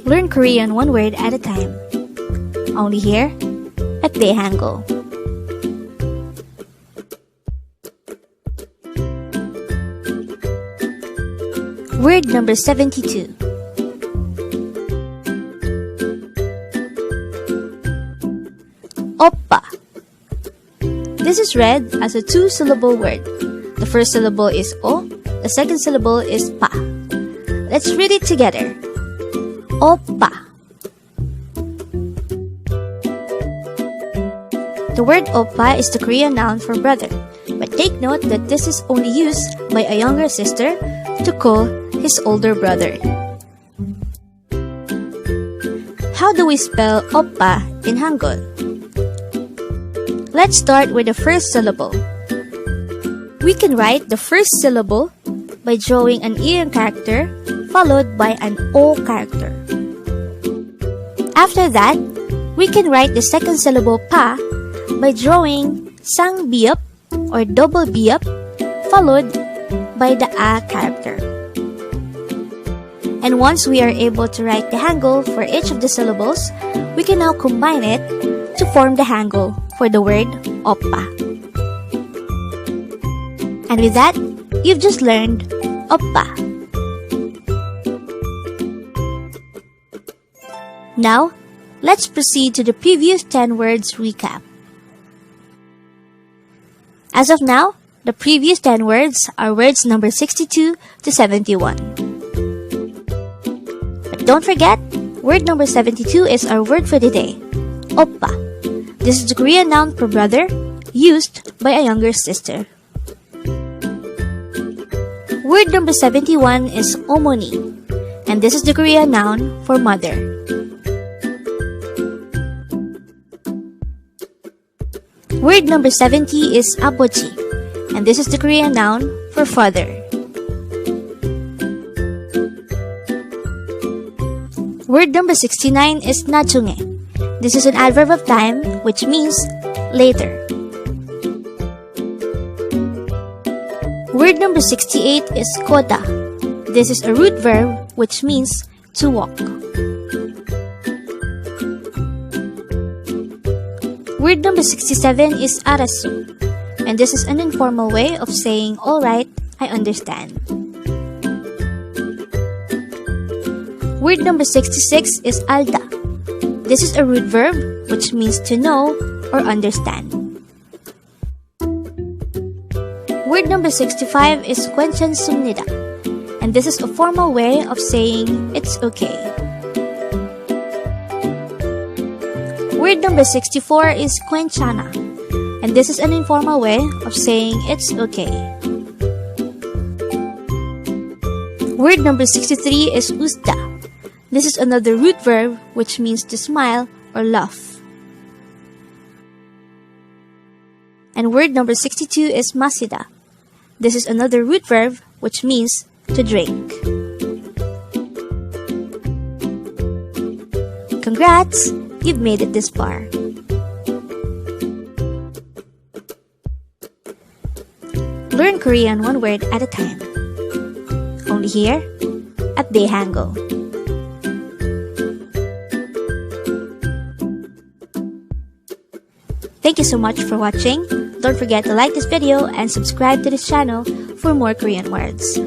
Learn Korean one word at a time. Only here at Dae-Hangul. Word number 72. Oppa. This is read as a two-syllable word. The first syllable is O, the second syllable is Pa. Let's read it together. Oppa. The word Oppa is the Korean noun for brother, but take note that this is only used by a younger sister to call his older brother. How do we spell Oppa in Hangul? Let's start with the first syllable. We can write the first syllable by drawing an ear character followed by an O character. After that, we can write the second syllable Pa by drawing sang biap or double biap followed by the A character. And once we are able to write the Hangul for each of the syllables, we can now combine it to form the Hangul for the word Oppa. And with that, you've just learned Oppa. Now, let's proceed to the previous 10 words recap. As of now, the previous 10 words are words number 62 to 71. But don't forget, word number 72 is our word for the day, Oppa. This is the Korean noun for brother, used by a younger sister. Word number 71 is Omoni, and this is the Korean noun for mother. Word number 70 is Apoji, and this is the Korean noun for father. Word number 69 is Nachunge. This is an adverb of time, which means later. Word number 68 is Koda. This is a root verb, which means to walk. Word number 67 is Arasu, and this is an informal way of saying, alright, I understand. Word number 66 is Alda. This is a root verb, which means to know or understand. Word number 65 is Kwenchan Sumnida, and this is a formal way of saying it's okay. Word number 64 is Kwenchana, and this is an informal way of saying it's okay. Word number 63 is Usda. This is another root verb which means to smile or laugh. And word number 62 is Masida. This is another root verb which means to drink. Congrats! You've made it this far. Learn Korean one word at a time. Only here at Dae-Hangul. Thank you so much for watching. Don't forget to like this video and subscribe to this channel for more Korean words.